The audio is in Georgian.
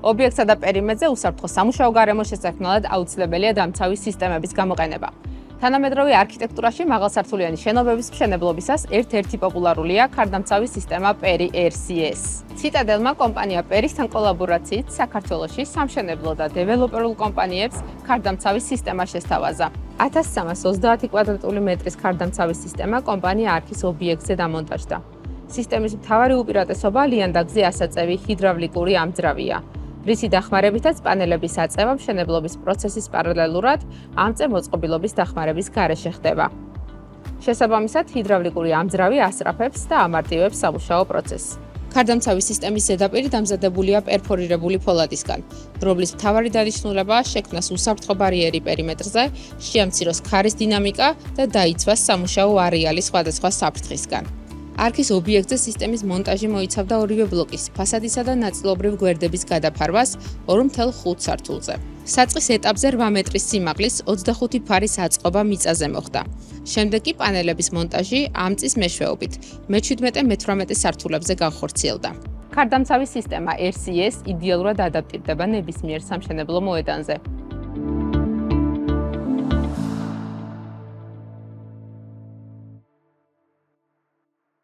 ობიექტსა და პერიმეტრზე უსაფრთხო სამუშაო გარემოს შესაქმნელად აუცილებელია დამცავი სისტემების გამოყენება. თანამედროვე არქიტექტურაში მაღალსართულიანი შენობების მშენებლობისას ერთ-ერთი პოპულარულია ქარდამცავი სისტემა პერი RCS. ციტადელმა კომპანია პერისთან კოლაბორაციით საქართველოში სამშენებლო და დეველოპერულ კომპანიებს ქარდამცავი სისტემა შესთავაზა. 1330 კვადრატული მეტრის ქარდამცავი სისტემა კომპანია არქის ობიექტზე დამონტაჟდა. სისტემის მთავარი უპირატესობა ლიანდაგზე ასაწევი ჰიდრავლიკური ამძრავია, რისი დახმარებითაც პანელების აწევა მშენებლობის პროცესის პარალელურად ამწე მოწყობილობის დახმარების გარეშე ხდება. შესაბამისად, ჰიდრავლიკური ამძრავი ასწრაფებს და ამარტივებს სამუშაო პროცესს. ქარდამცავი სისტემის ზედაპირი დამზადებულია პერფორირებული ფოლადისგან, რომლის მთავარი დანიშნულებაა შექმნას უსაფრთხო ბარიერი პერიმეტრზე, შეამციროს ქარის დინამიკა და დაიცვას სამუშაო არეალი სხვადასხვა საფრთხისგან. არქის ობიექტზე სისტემის მონტაჟი მოიცავდა ორივე ბლოკის, ფასადისა და ნაწილობრივ გვერდების გადაფარვას 2.5 სართულზე. საწყის ეტაპზე 8 მეტრის სიმაღლის 25 ფარის აწყობა მიწაზე მოხდა. შემდეგ კი პანელების მონტაჟი ამ წის მეშვეობით მე-17-მე-18 სართულებზე განხორციელდა. ქარდამცავი სისტემა RCS იდეალურად ადაპტირდება ნებისმიერ სამშენებლო მოედანზე.